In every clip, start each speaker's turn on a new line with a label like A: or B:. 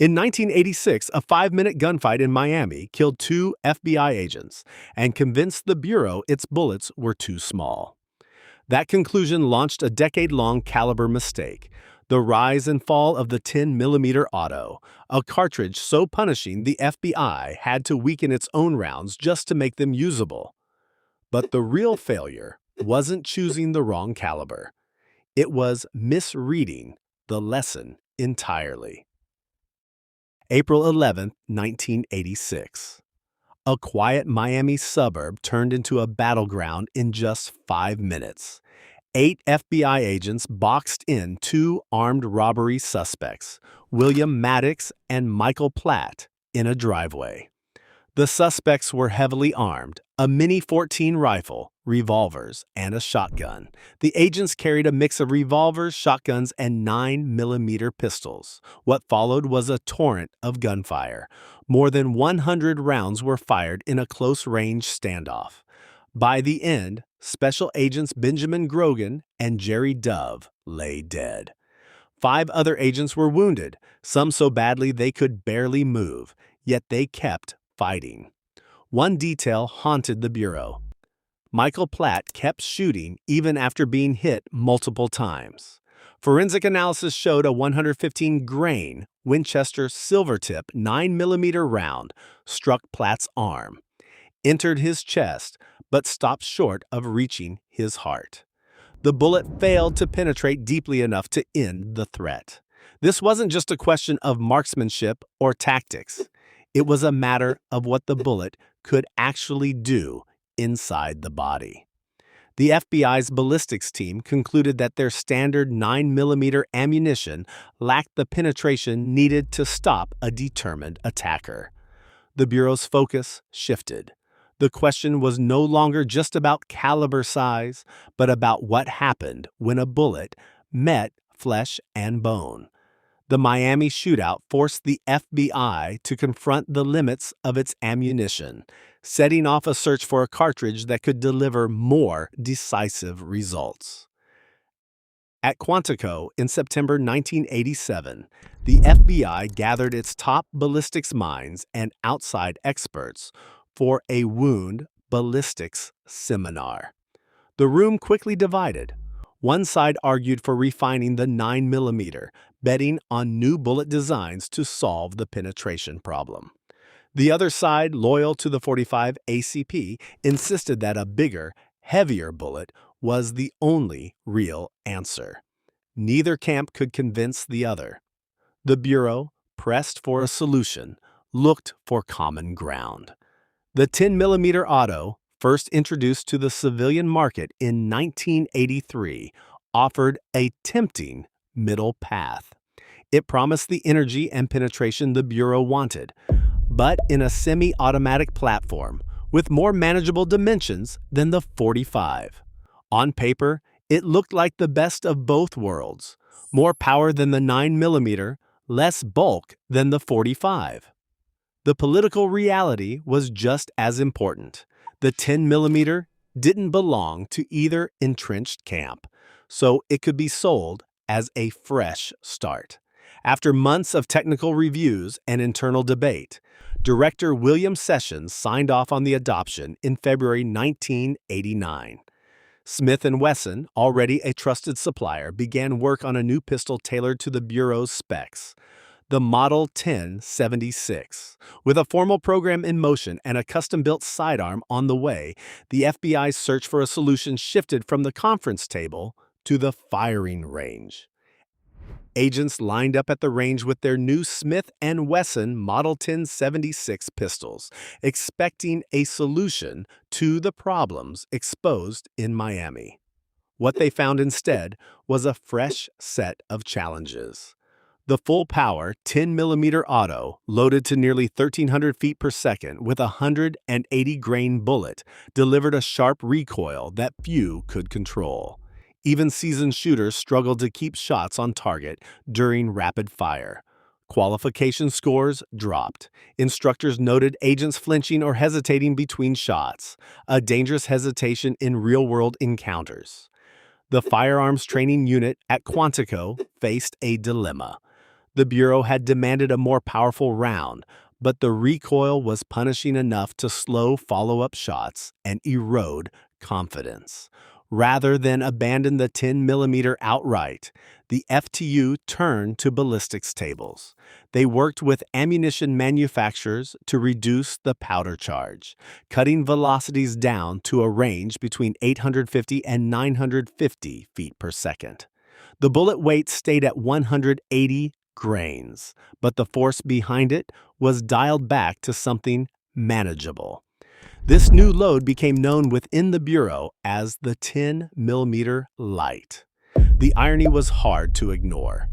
A: In 1986, a 5-minute gunfight in Miami killed 2 FBI agents and convinced the Bureau its bullets were too small. That conclusion launched a decade-long caliber mistake: the rise and fall of the 10mm auto, a cartridge so punishing the FBI had to weaken its own rounds just to make them usable. But the real failure wasn't choosing the wrong caliber. It was misreading the lesson entirely. April 11, 1986. A quiet Miami suburb turned into a battleground in just 5 minutes. 8 FBI agents boxed in 2 armed robbery suspects, William Maddox and Michael Platt, in a driveway. The suspects were heavily armed: a Mini 14 rifle, revolvers, and a shotgun. The agents carried a mix of revolvers, shotguns, and 9mm pistols. What followed was a torrent of gunfire. More than 100 rounds were fired in a close-range standoff. By the end, Special Agents Benjamin Grogan and Jerry Dove lay dead. 5 other agents were wounded, some so badly they could barely move, yet they kept fighting. One detail haunted the Bureau. Michael Platt kept shooting even after being hit multiple times. Forensic analysis showed a 115-grain Winchester Silvertip 9mm round struck Platt's arm, entered his chest, but stopped short of reaching his heart. The bullet failed to penetrate deeply enough to end the threat. This wasn't just a question of marksmanship or tactics. It was a matter of what the bullet could actually do inside the body. The FBI's ballistics team concluded that their standard 9mm ammunition lacked the penetration needed to stop a determined attacker. The Bureau's focus shifted. The question was no longer just about caliber size, but about what happened when a bullet met flesh and bone. The Miami shootout forced the FBI to confront the limits of its ammunition, setting off a search for a cartridge that could deliver more decisive results. At Quantico in September 1987, the FBI gathered its top ballistics minds and outside experts for a wound ballistics seminar. The room quickly divided. One side argued for refining the 9mm, betting on new bullet designs to solve the penetration problem. The other side, loyal to the .45 ACP, insisted that a bigger, heavier bullet was the only real answer. Neither camp could convince the other. The Bureau, pressed for a solution, looked for common ground. The 10mm auto, first introduced to the civilian market in 1983, offered a tempting middle path. It promised the energy and penetration the Bureau wanted, but in a semi-automatic platform with more manageable dimensions than the .45. On paper, it looked like the best of both worlds: more power than the 9mm, less bulk than the .45. The political reality was just as important. The 10mm didn't belong to either entrenched camp, so it could be sold as a fresh start. After months of technical reviews and internal debate, Director William Sessions signed off on the adoption in February 1989. Smith & Wesson, already a trusted supplier, began work on a new pistol tailored to the Bureau's specs: the Model 1076. With a formal program in motion and a custom-built sidearm on the way, the FBI's search for a solution shifted from the conference table to the firing range. Agents lined up at the range with their new Smith & Wesson Model 1076 pistols, expecting a solution to the problems exposed in Miami. What they found instead was a fresh set of challenges. The full-power 10mm auto, loaded to nearly 1,300 feet per second with a 180-grain bullet, delivered a sharp recoil that few could control. Even seasoned shooters struggled to keep shots on target during rapid fire. Qualification scores dropped. Instructors noted agents flinching or hesitating between shots, a dangerous hesitation in real-world encounters. The firearms training unit at Quantico faced a dilemma. The Bureau had demanded a more powerful round, but the recoil was punishing enough to slow follow-up shots and erode confidence. Rather than abandon the 10mm outright, the FTU turned to ballistics tables. They worked with ammunition manufacturers to reduce the powder charge, cutting velocities down to a range between 850 and 950 feet per second. The bullet weight stayed at 180 grains, but the force behind it was dialed back to something manageable. This new load became known within the Bureau as the 10mm light. The irony was hard to ignore.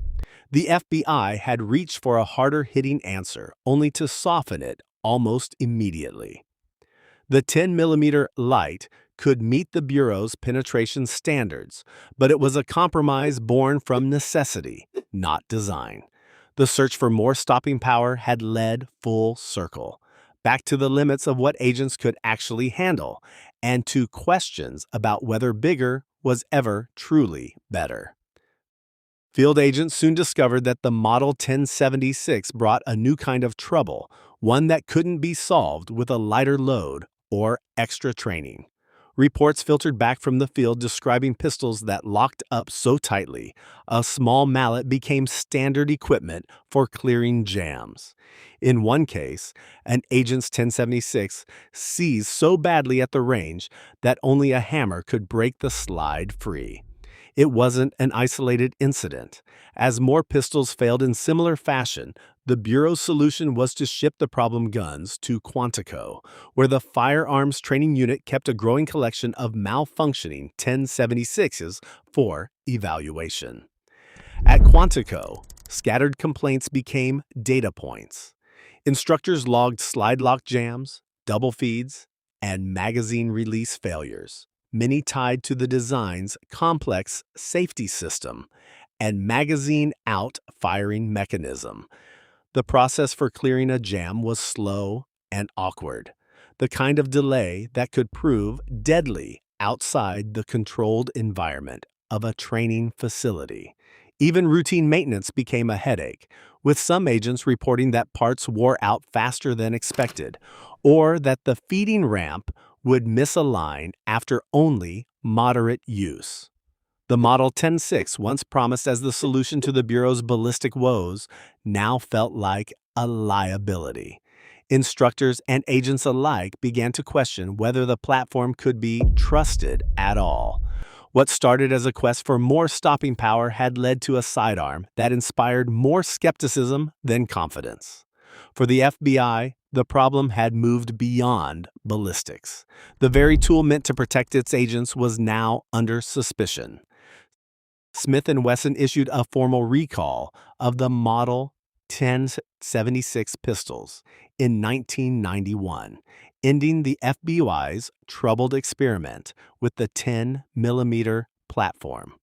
A: The FBI had reached for a harder-hitting answer, only to soften it almost immediately. The 10mm light could meet the Bureau's penetration standards, but it was a compromise born from necessity, not design. The search for more stopping power had led full circle, back to the limits of what agents could actually handle, and to questions about whether bigger was ever truly better. Field agents soon discovered that the Model 1076 brought a new kind of trouble, one that couldn't be solved with a lighter load or extra training. Reports filtered back from the field describing pistols that locked up so tightly, a small mallet became standard equipment for clearing jams. In one case, an agent's 1076 seized so badly at the range that only a hammer could break the slide free. It wasn't an isolated incident. As more pistols failed in similar fashion, the Bureau's solution was to ship the problem guns to Quantico, where the firearms training unit kept a growing collection of malfunctioning 1076s for evaluation. At Quantico, scattered complaints became data points. Instructors logged slide lock jams, double feeds, and magazine release failures, many tied to the design's complex safety system and magazine-out firing mechanism. The process for clearing a jam was slow and awkward, the kind of delay that could prove deadly outside the controlled environment of a training facility. Even routine maintenance became a headache, with some agents reporting that parts wore out faster than expected, or that the feeding ramp would misalign after only moderate use. The Model 10.6, once promised as the solution to the Bureau's ballistic woes, now felt like a liability. Instructors and agents alike began to question whether the platform could be trusted at all. What started as a quest for more stopping power had led to a sidearm that inspired more skepticism than confidence. For the FBI, the problem had moved beyond ballistics. The very tool meant to protect its agents was now under suspicion. Smith & Wesson issued a formal recall of the Model 1076 pistols in 1991, ending the FBI's troubled experiment with the 10mm platform.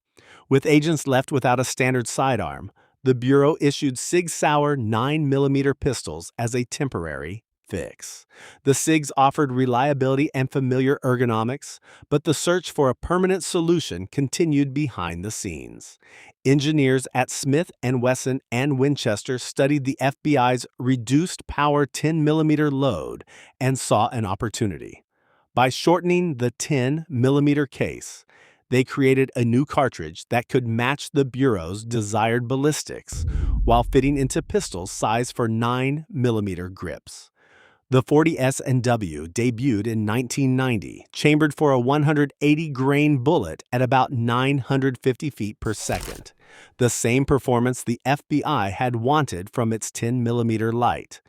A: With agents left without a standard sidearm, the Bureau issued Sig Sauer 9mm pistols as a temporary fix. The SIGs offered reliability and familiar ergonomics, but the search for a permanent solution continued behind the scenes. Engineers at Smith & Wesson and Winchester studied the FBI's reduced power 10mm load and saw an opportunity. By shortening the 10mm case, they created a new cartridge that could match the Bureau's desired ballistics while fitting into pistols sized for 9mm grips. The 40S&W debuted in 1990, chambered for a 180-grain bullet at about 950 feet per second, the same performance the FBI had wanted from its 10mm light.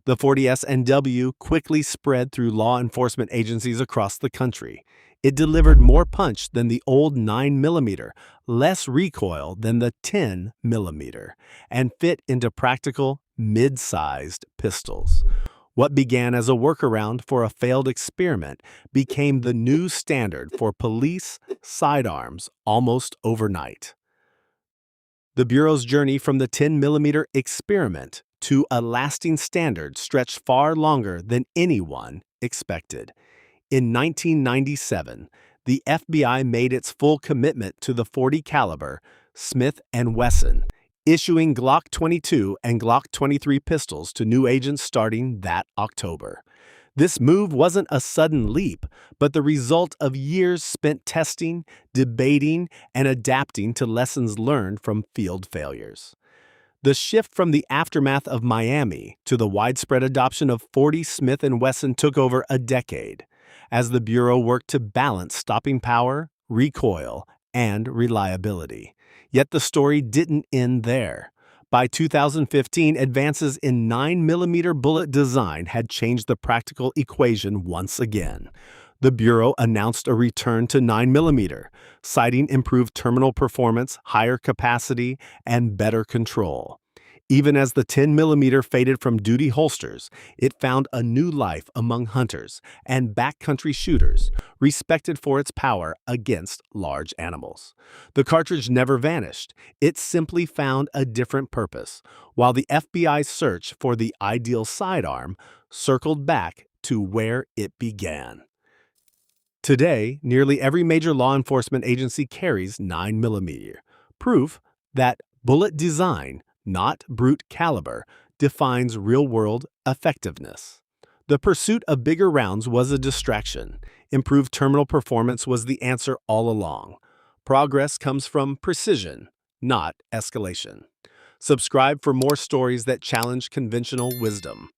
A: The 40S&W quickly spread through law enforcement agencies across the country. It delivered more punch than the old 9mm, less recoil than the 10mm, and fit into practical, mid-sized pistols. What began as a workaround for a failed experiment became the new standard for police sidearms almost overnight. The Bureau's journey from the 10mm experiment to a lasting standard stretched far longer than anyone expected. In 1997, the FBI made its full commitment to the .40 caliber Smith & Wesson issuing Glock 22 and Glock 23 pistols to new agents starting that October. This move wasn't a sudden leap, but the result of years spent testing, debating, and adapting to lessons learned from field failures. The shift from the aftermath of Miami to the widespread adoption of .40 Smith & Wesson took over a decade, as the Bureau worked to balance stopping power, recoil, and reliability. Yet the story didn't end there. By 2015, advances in 9mm bullet design had changed the practical equation once again. The Bureau announced a return to 9mm, citing improved terminal performance, higher capacity, and better control. Even as the 10mm faded from duty holsters, it found a new life among hunters and backcountry shooters, respected for its power against large animals. The cartridge never vanished. It simply found a different purpose, while the FBI's search for the ideal sidearm circled back to where it began. Today, nearly every major law enforcement agency carries 9mm, proof that bullet design, not brute caliber, defines real-world effectiveness. The pursuit of bigger rounds was a distraction. Improved terminal performance was the answer all along. Progress comes from precision, not escalation. Subscribe for more stories that challenge conventional wisdom.